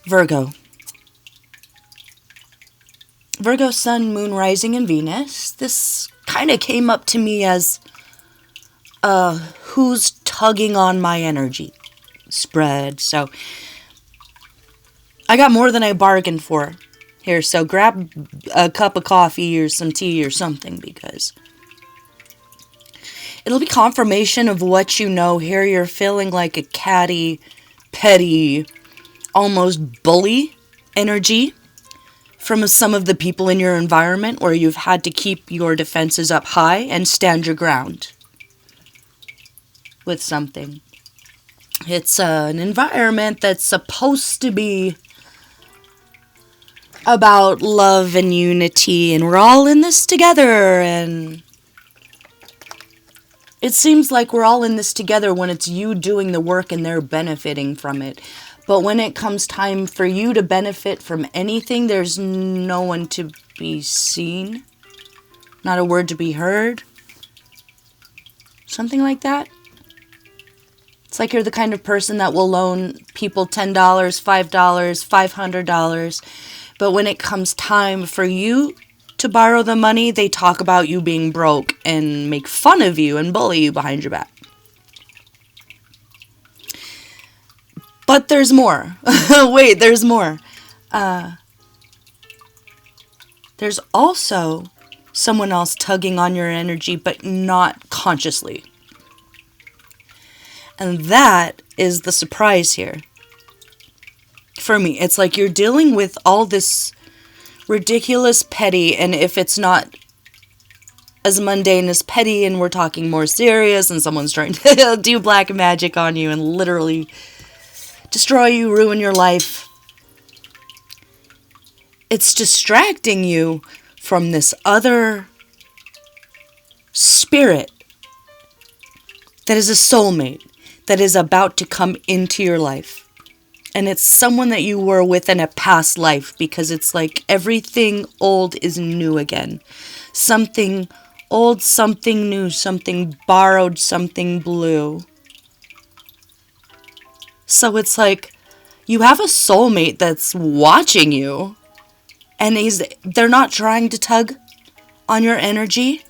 Virgo. Virgo Sun, Moon, Rising, and Venus. This kind of came up to me as who's tugging on my energy spread. So I got more than I bargained for here. So grab a cup of coffee or some tea or something, because it'll be confirmation of what you know here. You're feeling like a catty, petty, almost bully energy from some of the people in your environment, where you've had to keep your defenses up high and stand your ground with something. It's an environment that's supposed to be about love and unity, and we're all in this together, and it seems like we're all in this together when it's you doing the work and they're benefiting from it. But when it comes time for you to benefit from anything, there's no one to be seen, not a word to be heard, something like that. It's like you're the kind of person that will loan people $10, $5, $500, but when it comes time for you to borrow the money, they talk about you being broke and make fun of you and bully you behind your back. But there's more. Wait, there's more. There's also someone else tugging on your energy, but not consciously. And that is the surprise here. For me, it's like you're dealing with all this ridiculous petty, and if it's not as mundane as petty and we're talking more serious and someone's trying to do black magic on you and literally destroy you, ruin your life, it's distracting you from this other spirit that is a soulmate that is about to come into your life. And it's someone that you were with in a past life, because it's like everything old is new again. Something old, something new, something borrowed, something blue. So it's like you have a soulmate that's watching you, and they're not trying to tug on your energy.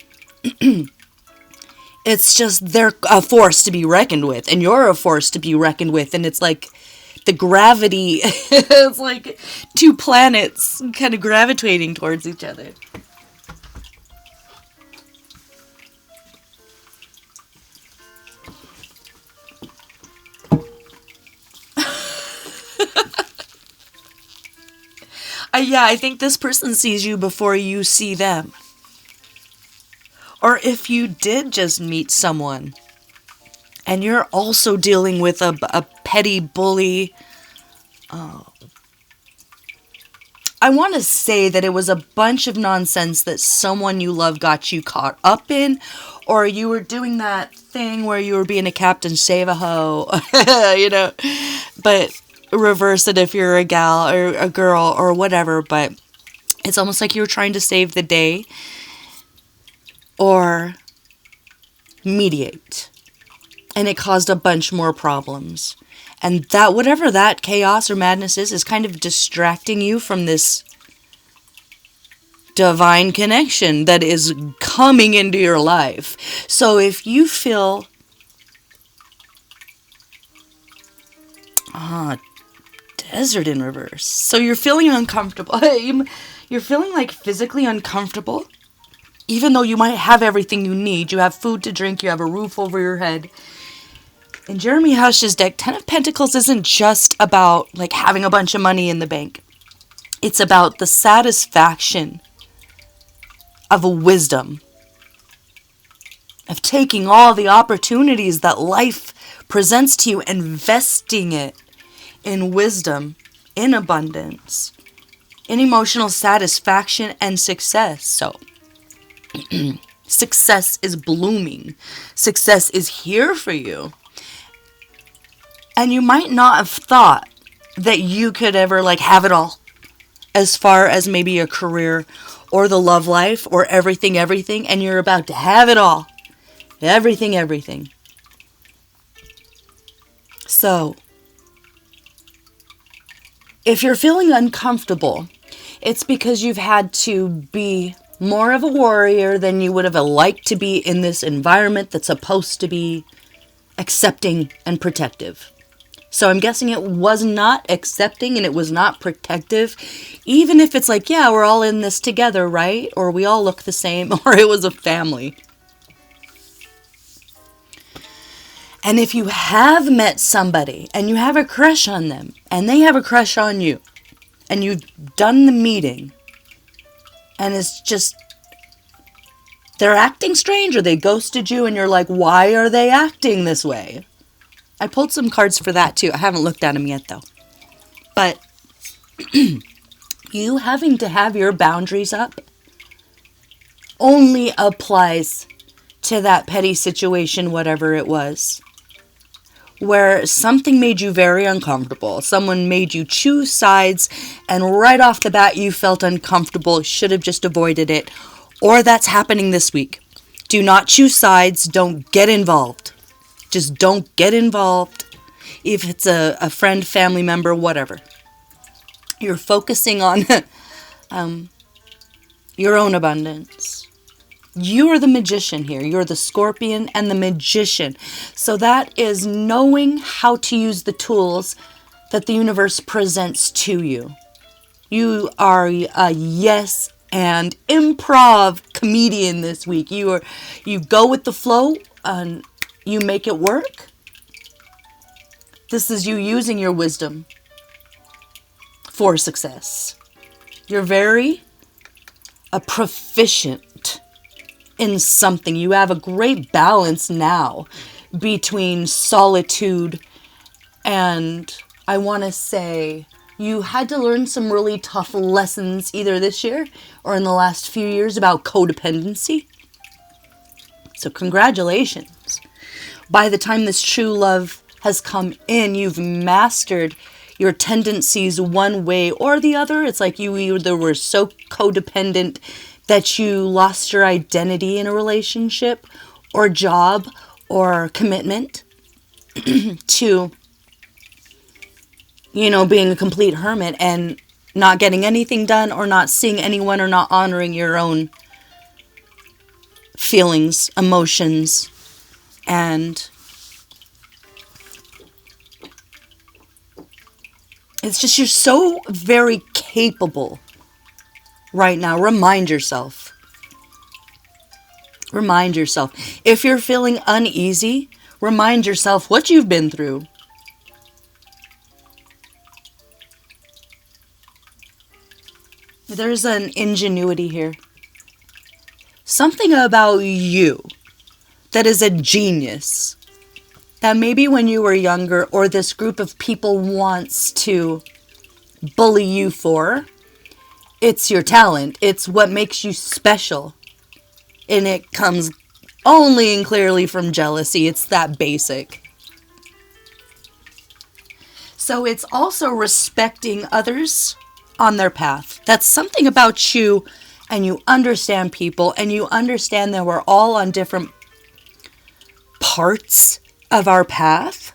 It's just they're a force to be reckoned with, and you're a force to be reckoned with, and it's like the gravity, it's like two planets kind of gravitating towards each other. I think this person sees you before you see them. Or if you did just meet someone and you're also dealing with a petty bully, I want to say that it was a bunch of nonsense that someone you love got you caught up in, or you were doing that thing where you were being a captain save a hoe, but reverse it if you're a gal or a girl or whatever, but it's almost like you were trying to save the day or mediate, and it caused a bunch more problems. And that, whatever that chaos or madness is kind of distracting you from this divine connection that is coming into your life. So if you feel desert in reverse. So you're feeling uncomfortable. You're feeling like physically uncomfortable. Even though you might have everything you need. You have food to drink. You have a roof over your head. In Jeremy Hush's deck, Ten of Pentacles isn't just about like having a bunch of money in the bank. It's about the satisfaction of a wisdom. Of taking all the opportunities that life presents to you, investing it in wisdom, in abundance, in emotional satisfaction and success. So, success is blooming. Success is here for you. And you might not have thought that you could ever have it all, as far as maybe a career or the love life or everything, and you're about to have it all. Everything. So, If you're feeling uncomfortable, it's because you've had to be more of a warrior than you would have liked to be in this environment that's supposed to be accepting and protective. So I'm guessing it was not accepting and it was not protective, even if it's like, yeah, we're all in this together, right? Or we all look the same, or it was a family. And if you have met somebody and you have a crush on them and they have a crush on you and you've done the meeting and it's just, they're acting strange or they ghosted you and you're like, why are they acting this way? I pulled some cards for that too. I haven't looked at them yet though. But you having to have your boundaries up only applies to that petty situation, whatever it was, where something made you very uncomfortable. Someone made you choose sides and right off the bat you felt uncomfortable, should have just avoided it. Or that's happening this week. Do not choose sides. Don't get involved. Just don't get involved. If it's a friend, family member, whatever. You're focusing on your own abundance. You are the magician here. You're the scorpion and the magician. So that is knowing how to use the tools that the universe presents to you. You are a yes and improv comedian this week. You go with the flow and you make it work. This is you using your wisdom for success. You're very proficient in something. You have a great balance now between solitude and, I want to say, you had to learn some really tough lessons either this year or in the last few years about codependency. So congratulations. By the time this true love has come in, you've mastered your tendencies one way or the other. It's like you either were so codependent that you lost your identity in a relationship or job or commitment to, being a complete hermit and not getting anything done or not seeing anyone or not honoring your own feelings, emotions, and it's just you're so very capable right now. Remind yourself. Remind yourself. If you're feeling uneasy, remind yourself what you've been through. There's an ingenuity here. Something about you that is a genius. That maybe when you were younger or this group of people wants to bully you for, it's your talent. It's what makes you special. And it comes only and clearly from jealousy. It's that basic. So it's also respecting others on their path. That's something about you, and you understand people, and you understand that we're all on different parts of our path,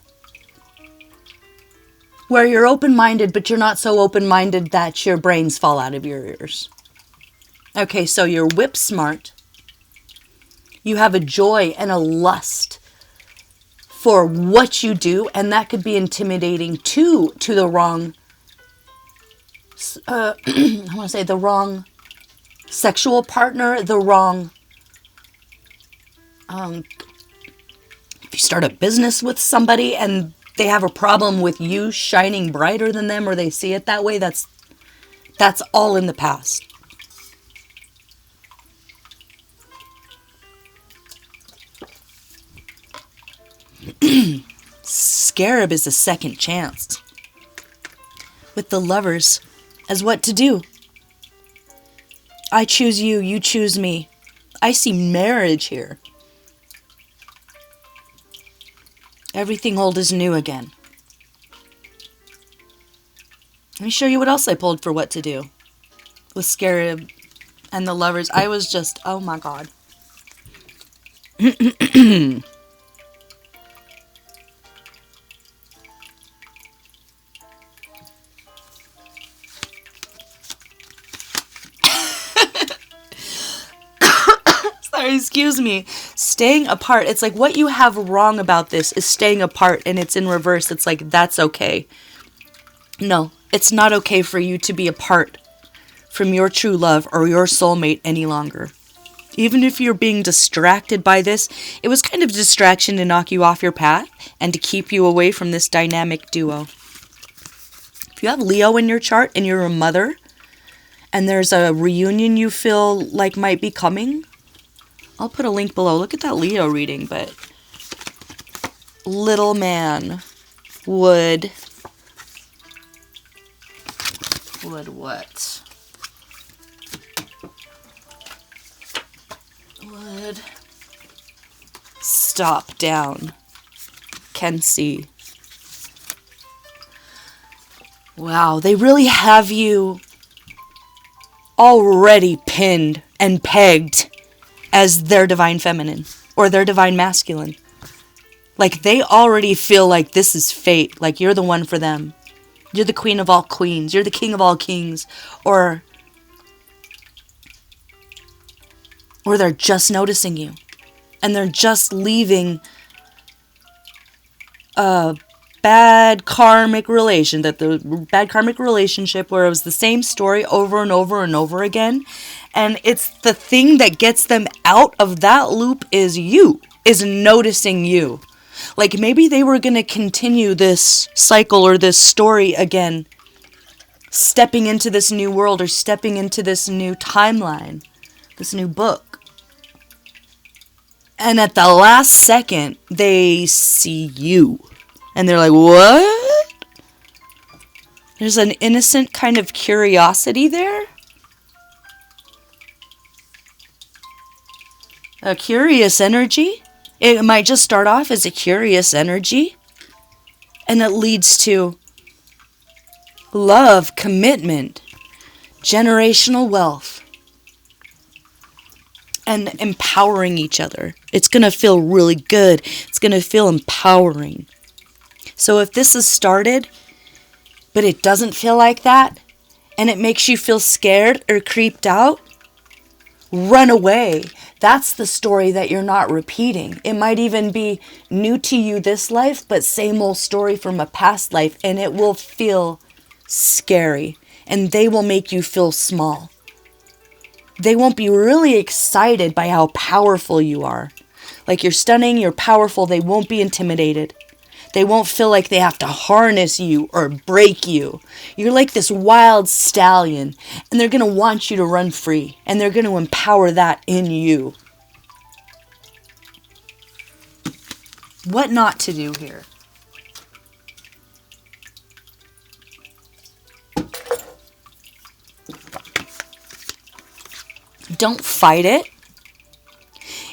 where you're open-minded, but you're not so open-minded that your brains fall out of your ears. Okay, so you're whip smart. You have a joy and a lust for what you do, and that could be intimidating to the wrong, I want to say the wrong sexual partner, the wrong, if you start a business with somebody and they have a problem with you shining brighter than them or they see it that way, that's all in the past. Scarab is a second chance. With the Lovers as what to do. I choose you, you choose me. I see marriage here. Everything old is new again. Let me show you what else I pulled for what to do. With Scarab and the Lovers. I was just, oh my god. excuse me, staying apart. It's like what you have wrong about this is staying apart, and it's in reverse. It's like, that's okay. No, it's not okay for you to be apart from your true love or your soulmate any longer. Even if you're being distracted by this, it was kind of a distraction to knock you off your path and to keep you away from this dynamic duo. If you have Leo in your chart and you're a mother, and there's a reunion you feel like might be coming, I'll put a link below. Look at that Leo reading, but little man would what? Would stop down. Can see. Wow, they really have you already pinned and pegged as their divine feminine or their divine masculine. Like they already feel like this is fate, like you're the one for them. You're the queen of all queens, you're the king of all kings, or they're just noticing you and they're just leaving a bad karmic relationship where it was the same story over and over and over again. And it's the thing that gets them out of that loop is noticing you. Like maybe they were going to continue this cycle or this story again, stepping into this new world or stepping into this new timeline, this new book. And at the last second, they see you. And they're like, what? There's an innocent kind of curiosity there. A curious energy. It might just start off as a curious energy. And it leads to love, commitment, generational wealth, and empowering each other. It's going to feel really good. It's going to feel empowering. So if this is started, but it doesn't feel like that, and it makes you feel scared or creeped out, run away. That's the story that you're not repeating. It might even be new to you this life, but same old story from a past life, and it will feel scary, and they will make you feel small. They won't be really excited by how powerful you are. Like you're stunning, you're powerful, they won't be intimidated. They won't feel like they have to harness you or break you. You're like this wild stallion, and they're going to want you to run free, and they're going to empower that in you. What not to do here? Don't fight it.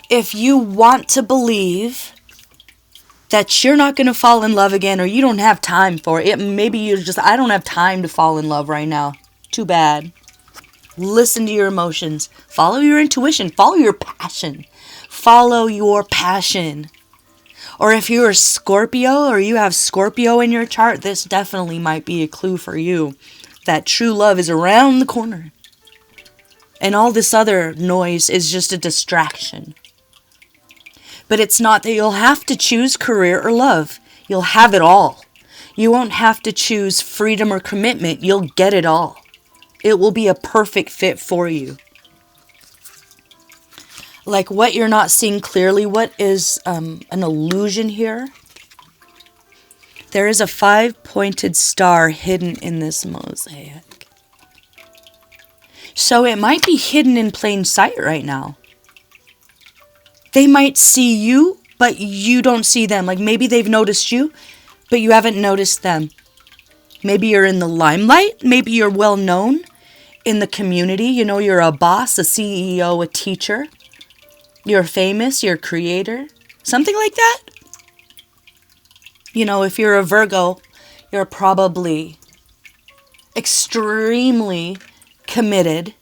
If you want to believe that you're not going to fall in love again, or you don't have time for it. Maybe you're just, I don't have time to fall in love right now. Too bad. Listen to your emotions. Follow your intuition. Follow your passion. Follow your passion. Or if you're a Scorpio or you have Scorpio in your chart, this definitely might be a clue for you that true love is around the corner. And all this other noise is just a distraction. But it's not that you'll have to choose career or love. You'll have it all. You won't have to choose freedom or commitment. You'll get it all. It will be a perfect fit for you. Like what you're not seeing clearly, what is an illusion here? There is a 5-pointed star hidden in this mosaic. So it might be hidden in plain sight right now. They might see you, but you don't see them. Like maybe they've noticed you, but you haven't noticed them. Maybe you're in the limelight. Maybe you're well known in the community. You know, you're a boss, a CEO, a teacher. You're famous, you're a creator. Something like that. You know, if you're a Virgo, you're probably extremely committed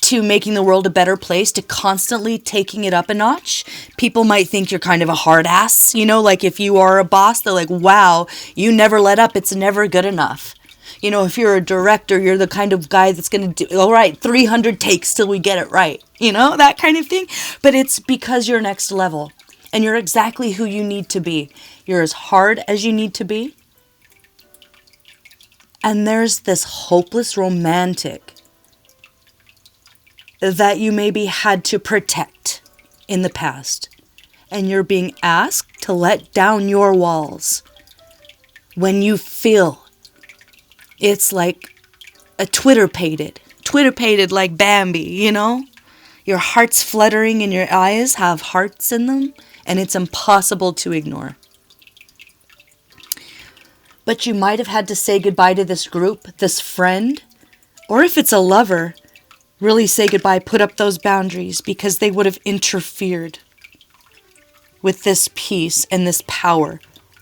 to making the world a better place, to constantly taking it up a notch. People might think you're kind of a hard ass, you know, like if you are a boss, they're like, wow, you never let up, it's never good enough. You know, if you're a director, you're the kind of guy that's going to do, all right, 300 takes till we get it right. You know, that kind of thing. But it's because you're next level and you're exactly who you need to be. You're as hard as you need to be. And there's this hopeless romantic that you maybe had to protect in the past. And you're being asked to let down your walls when you feel it's like a Twitter-pated like Bambi, you know? Your heart's fluttering and your eyes have hearts in them, and it's impossible to ignore. But you might have had to say goodbye to this group, this friend, or if it's a lover, really say goodbye, put up those boundaries, because they would have interfered with this peace and this power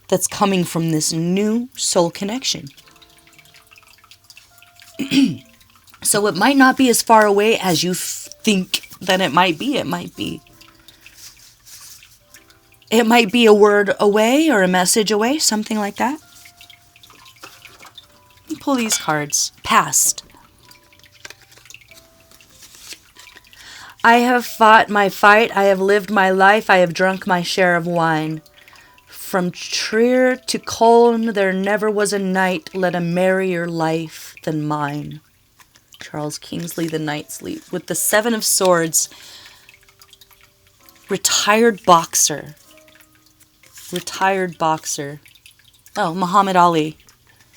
that's coming from this new soul connection. So it might not be as far away as you think that it might be. It might be a word away or a message away, something like that. Let me pull these cards. Past. I have fought my fight, I have lived my life, I have drunk my share of wine. From Trier to Cologne, there never was a night, let a merrier life than mine. Charles Kingsley, The Night Sleep. With the Seven of Swords, retired boxer. Oh, Muhammad Ali.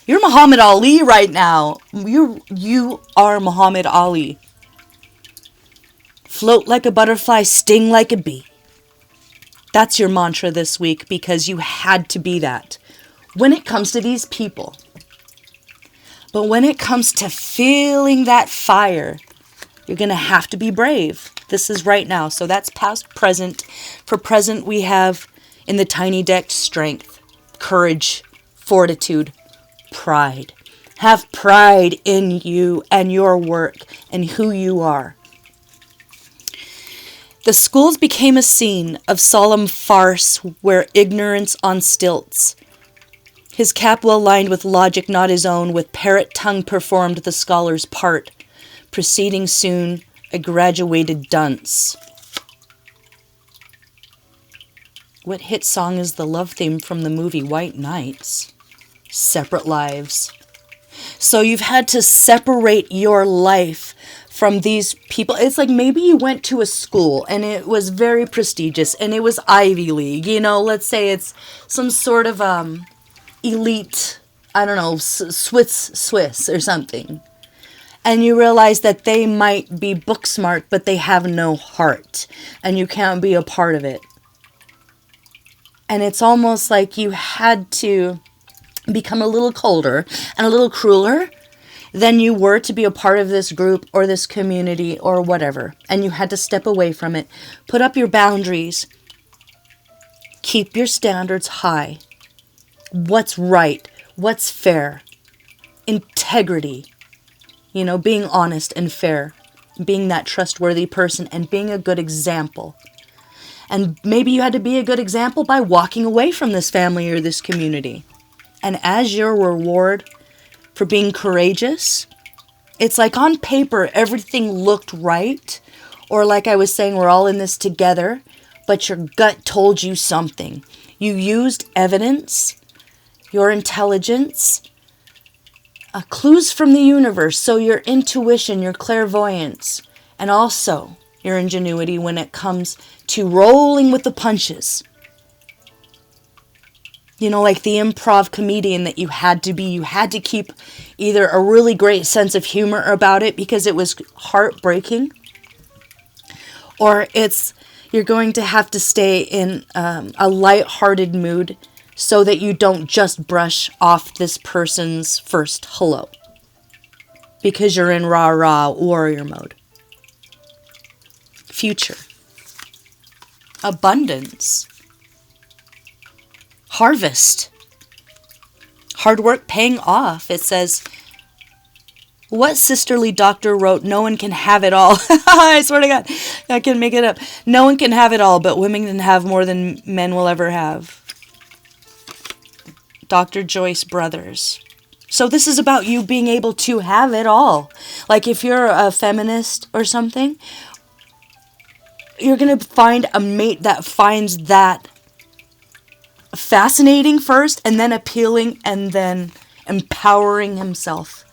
You're Muhammad Ali right now. You are Muhammad Ali. Float like a butterfly, sting like a bee. That's your mantra this week because you had to be that. When it comes to these people. But when it comes to feeling that fire, you're going to have to be brave. This is right now. So that's past, present. For present, we have in the tiny deck strength, courage, fortitude, pride. Have pride in you and your work and who you are. The schools became a scene of solemn farce where ignorance on stilts. His cap well lined with logic not his own, with parrot tongue performed the scholar's part, preceding soon a graduated dunce. What hit song is the love theme from the movie White Nights? Separate lives. So you've had to separate your life from these people. It's like maybe you went to a school and it was very prestigious and it was Ivy League. You know, let's say it's some sort of elite, I don't know, Swiss or something. And you realize that they might be book smart, but they have no heart. And you can't be a part of it. And it's almost like you had to become a little colder and a little crueler than you were to be a part of this group or this community or whatever. And you had to step away from it. Put up your boundaries. Keep your standards high. What's right? What's fair? Integrity. You know, being honest and fair. Being that trustworthy person and being a good example. And maybe you had to be a good example by walking away from this family or this community. And as your reward for being courageous, it's like on paper everything looked right. Or like I was saying, we're all in this together. But your gut told you something. You used evidence, your intelligence, clues from the universe. So your intuition, your clairvoyance, and also your ingenuity when it comes to rolling with the punches. You know, like the improv comedian that you had to be. You had to keep either a really great sense of humor about it because it was heartbreaking. Or you're going to have to stay in a lighthearted mood so that you don't just brush off this person's first hello. Because you're in rah-rah warrior mode. Future. Abundance. Harvest. Hard work paying off. It says, what sisterly doctor wrote, no one can have it all? I swear to God, I can make it up. No one can have it all, but women can have more than men will ever have. Dr. Joyce Brothers. So this is about you being able to have it all. Like if you're a feminist or something, you're going to find a mate that finds that fascinating first, and then appealing, and then empowering himself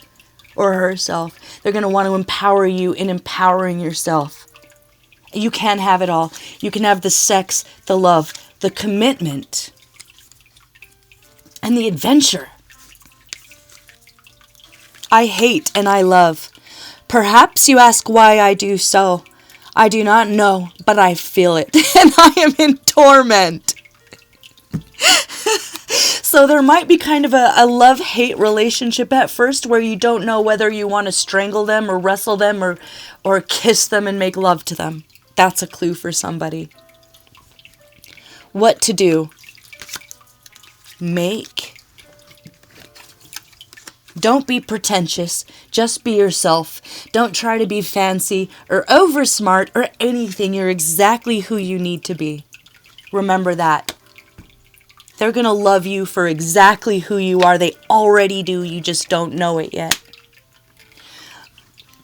or herself. They're going to want to empower you in empowering yourself. You can have it all. You can have the sex, the love, the commitment, and the adventure. I hate and I love. Perhaps you ask why I do so. I do not know, but I feel it, and I am in torment. So there might be kind of a love-hate relationship at first where you don't know whether you want to strangle them or wrestle them or kiss them and make love to them. That's a clue for somebody. What to do? Don't be pretentious. Just be yourself. Don't try to be fancy or over smart or anything. You're exactly who you need to be. Remember that. They're going to love you for exactly who you are. They already do. You just don't know it yet.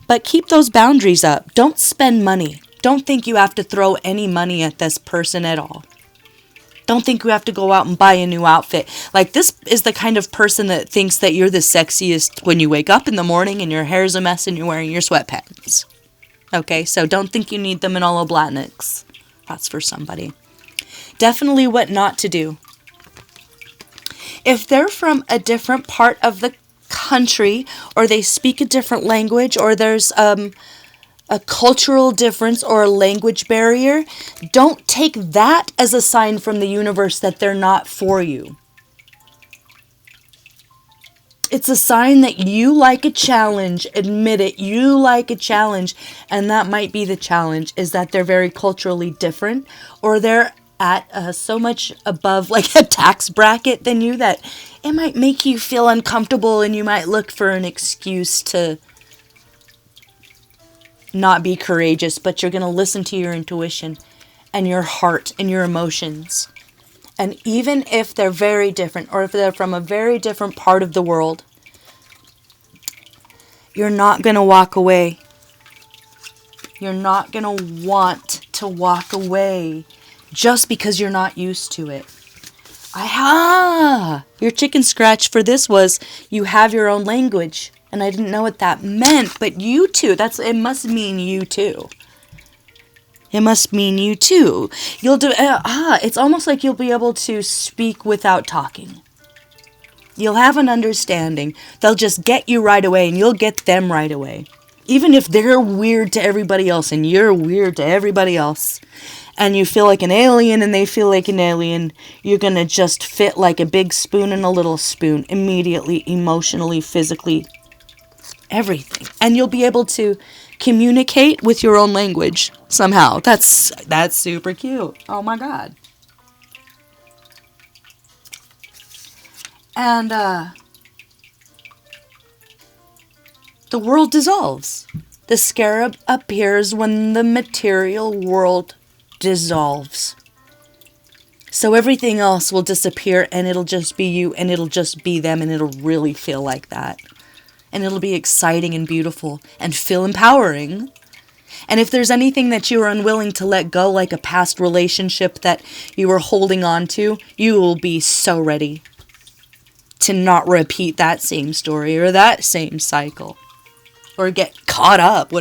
But keep those boundaries up. Don't spend money. Don't think you have to throw any money at this person at all. Don't think you have to go out and buy a new outfit. Like, this is the kind of person that thinks that you're the sexiest when you wake up in the morning and your hair's a mess and you're wearing your sweatpants. Okay, so don't think you need them in all Oblatniks. That's for somebody. Definitely what not to do. If they're from a different part of the country, or they speak a different language, or there's a cultural difference or a language barrier, don't take that as a sign from the universe that they're not for you. It's a sign that you like a challenge. Admit it. You like a challenge. And that might be the challenge, is that they're very culturally different, or they're at so much above like a tax bracket than you that it might make you feel uncomfortable, and you might look for an excuse to not be courageous, but you're going to listen to your intuition and your heart and your emotions. And even if they're very different, or if they're from a very different part of the world, you're not going to walk away. You're not going to want to walk away just because you're not used to it. Your chicken scratch for this was you have your own language. And I didn't know what that meant, but you too. It must mean you too. It must mean you too. It's almost like you'll be able to speak without talking. You'll have an understanding. They'll just get you right away, and you'll get them right away. Even if they're weird to everybody else and you're weird to everybody else, and you feel like an alien and they feel like an alien, you're going to just fit like a big spoon in a little spoon immediately, emotionally, physically, everything. And you'll be able to communicate with your own language somehow. That's super cute. Oh my God. And the world dissolves. The scarab appears when the material world dissolves. So everything else will disappear, and it'll just be you, and it'll just be them, and it'll really feel like that. And it'll be exciting and beautiful and feel empowering. And if there's anything that you are unwilling to let go, like a past relationship that you were holding on to, you will be so ready to not repeat that same story or that same cycle. Or get caught up.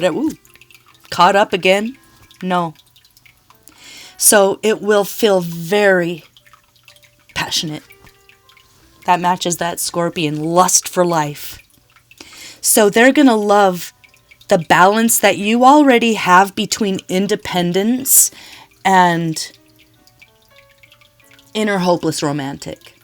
Caught up again? No. So it will feel very passionate. That matches that Scorpion lust for life. So they're going to love the balance that you already have between independence and inner hopeless romantic.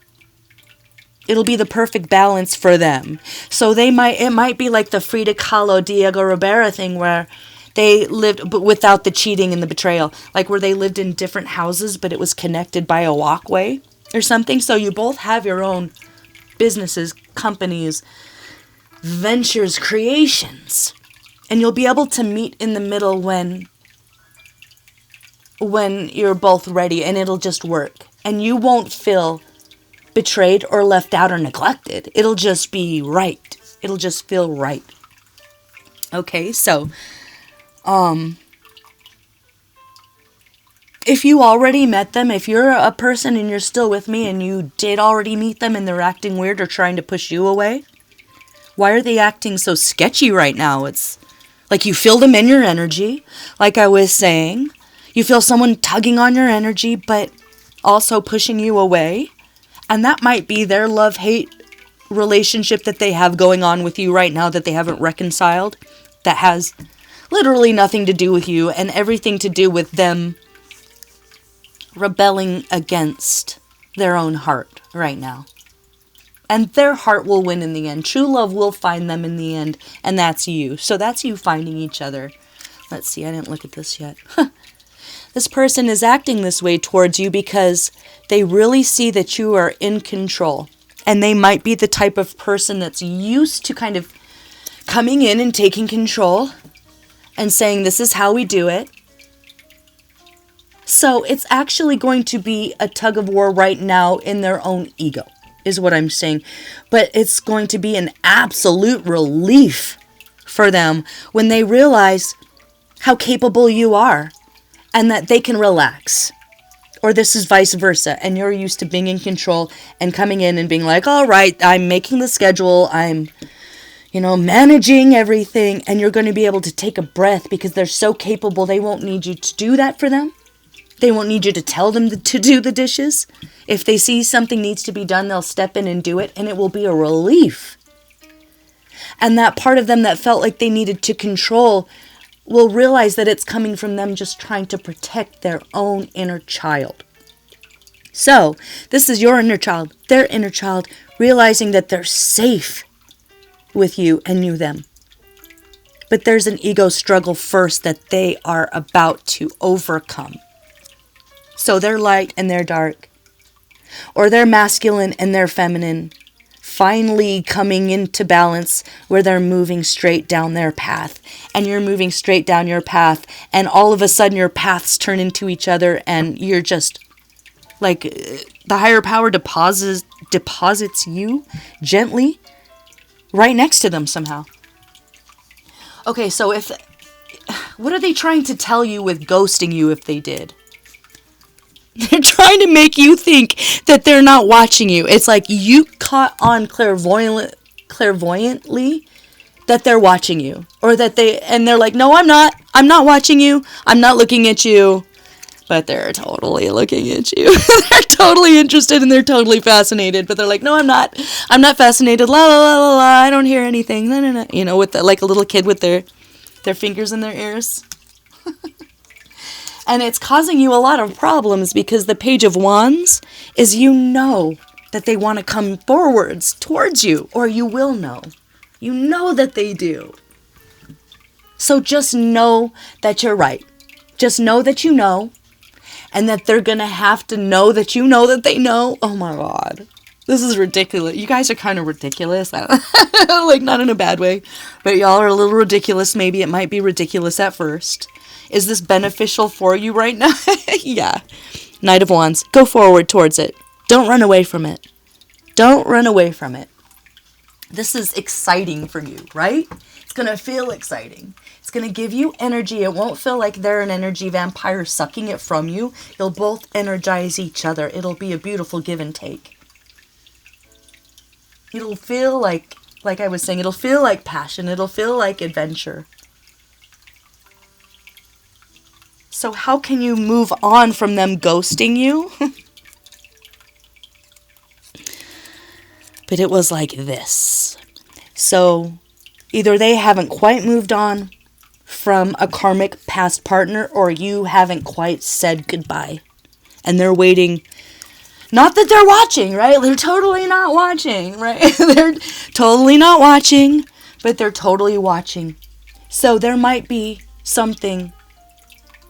It'll be the perfect balance for them. So it might be like the Frida Kahlo, Diego Rivera thing, where they lived but without the cheating and the betrayal. Like where they lived in different houses, but it was connected by a walkway or something. So you both have your own businesses, companies, ventures, creations. And you'll be able to meet in the middle when you're both ready, and it'll just work. And you won't feel betrayed or left out or neglected. It'll just be right. It'll just feel right. Okay, so if you already met them, if you're a person and you're still with me and you did already meet them and they're acting weird or trying to push you away, why are they acting so sketchy right now? It's like you feel them in your energy, like I was saying. You feel someone tugging on your energy, but also pushing you away. And that might be their love-hate relationship that they have going on with you right now that they haven't reconciled. That has literally nothing to do with you and everything to do with them rebelling against their own heart right now. And their heart will win in the end. True love will find them in the end. And that's you. So that's you finding each other. Let's see, I didn't look at this yet. This person is acting this way towards you because they really see that you are in control. And they might be the type of person that's used to kind of coming in and taking control and saying, this is how we do it. So it's actually going to be a tug of war right now in their own ego, is what I'm saying. But it's going to be an absolute relief for them when they realize how capable you are and that they can relax. Or this is vice versa, and you're used to being in control and coming in and being like, all right, I'm making the schedule, I'm managing everything, and you're going to be able to take a breath because they're so capable they won't need you to do that for them. They won't need you to tell them to do the dishes. If they see something needs to be done, they'll step in and do it, and it will be a relief. And that part of them that felt like they needed to control will realize that it's coming from them just trying to protect their own inner child. So, this is your inner child, their inner child, realizing that they're safe with you and you them. But there's an ego struggle first that they are about to overcome. So they're light and they're dark, or they're masculine and they're feminine, finally coming into balance where they're moving straight down their path, and you're moving straight down your path, and all of a sudden your paths turn into each other, and you're just like the higher power deposits you gently right next to them somehow. Okay, so what are they trying to tell you with ghosting you if they did? They're trying to make you think that they're not watching you. It's like you caught on clairvoyantly that they're watching you. Or that they're like, no, I'm not watching you. I'm not looking at you. But they're totally looking at you. They're totally interested and they're totally fascinated. But they're like, no, I'm not fascinated. La, la, la, la, la. I don't hear anything. No, no, no. With like a little kid with their fingers in their ears. And it's causing you a lot of problems because the Page of Wands is that they want to come forwards towards you, or you will know. You know that they do. So just know that you're right. Just know that you know, and that they're going to have to know that you know that they know. Oh my God. This is ridiculous. You guys are kind of ridiculous. Like, not in a bad way, but y'all are a little ridiculous. Maybe it might be ridiculous at first. Is this beneficial for you right now? Yeah. Knight of Wands. Go forward towards it. Don't run away from it. Don't run away from it. This is exciting for you, right? It's going to feel exciting. It's going to give you energy. It won't feel like they're an energy vampire sucking it from you. You'll both energize each other. It'll be a beautiful give and take. It'll feel like I was saying, it'll feel like passion. It'll feel like adventure. So how can you move on from them ghosting you? But it was like this. So either they haven't quite moved on from a karmic past partner, or you haven't quite said goodbye. And they're waiting. Not that they're watching, right? They're totally not watching, right? They're totally not watching, but they're totally watching. So there might be something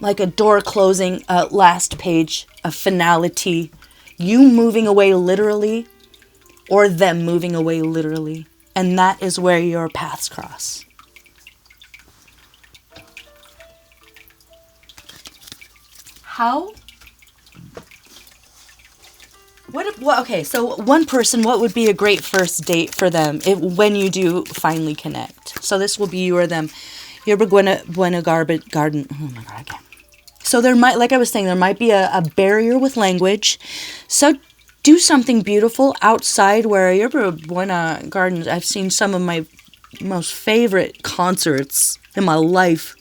like a door closing, a last page, a finality, you moving away literally, or them moving away literally. And that is where your paths cross. How Okay, so one person, what would be a great first date for them when you do finally connect? So this will be you or them. Yerba Buena Garden. Oh my God, okay. So there might, like I was saying, there might be a barrier with language. So do something beautiful outside where Yerba Buena Gardens. I've seen some of my most favorite concerts in my life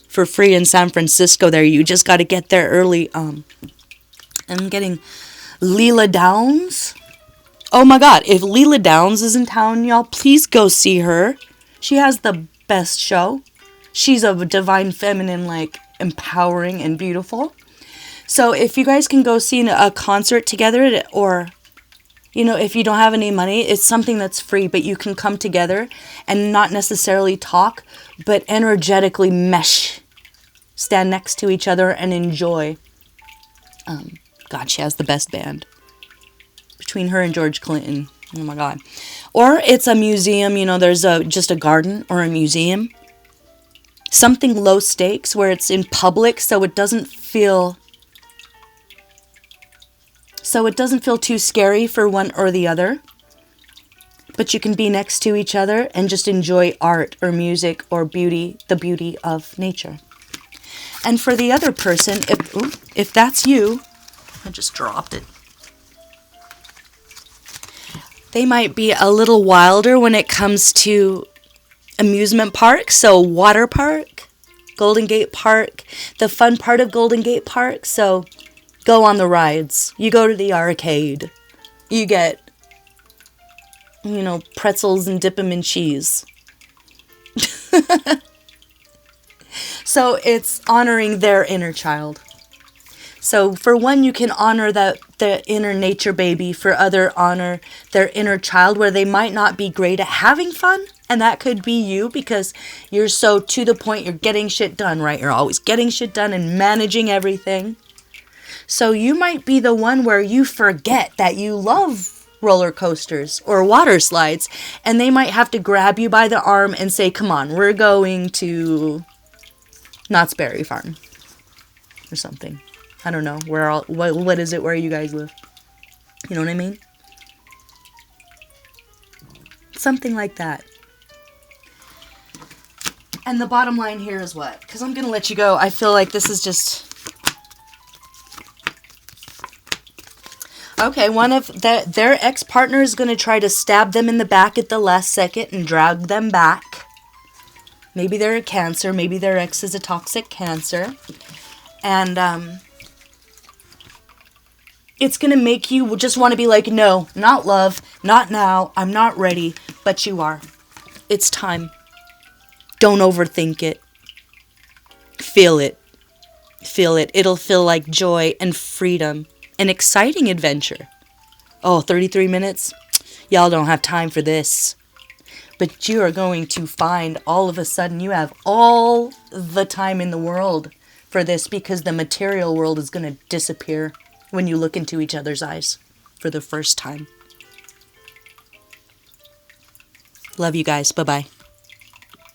for free in San Francisco there. You just got to get there early. I'm getting Leela Downs. Oh my God, if Leela Downs is in town, y'all, please go see her. She has the best show. She's a divine feminine, like empowering and beautiful. So if you guys can go see a concert together, or if you don't have any money, it's something that's free, but you can come together and not necessarily talk, but energetically mesh, stand next to each other and enjoy. God, she has the best band. Between her and George Clinton. Oh my God. Or it's a museum, there's just a garden or a museum. Something low stakes where it's in public so it doesn't feel too scary for one or the other. But you can be next to each other and just enjoy art or music or beauty, the beauty of nature. And for the other person, if that's you, I just dropped it. They might be a little wilder when it comes to amusement parks. So water park, Golden Gate Park, the fun part of Golden Gate Park. So go on the rides. You go to the arcade. You get, pretzels and dip them in cheese. So it's honoring their inner child. So for one, you can honor the inner nature baby. For other, honor their inner child where they might not be great at having fun. And that could be you because you're so to the point, you're getting shit done, right? You're always getting shit done and managing everything. So you might be the one where you forget that you love roller coasters or water slides. And they might have to grab you by the arm and say, come on, we're going to Knott's Berry Farm or something. I don't know. What is it where you guys live? You know what I mean? Something like that. And the bottom line here is what? Because I'm going to let you go. I feel like this is just... Okay, one of their ex-partner is going to try to stab them in the back at the last second and drag them back. Maybe they're a Cancer. Maybe their ex is a toxic Cancer. And, it's going to make you just want to be like, no, not love, not now, I'm not ready, but you are. It's time. Don't overthink it. Feel it. Feel it. It'll feel like joy and freedom, an exciting adventure. Oh, 33 minutes? Y'all don't have time for this. But you are going to find all of a sudden you have all the time in the world for this because the material world is going to disappear when you look into each other's eyes for the first time. Love you guys. Bye-bye.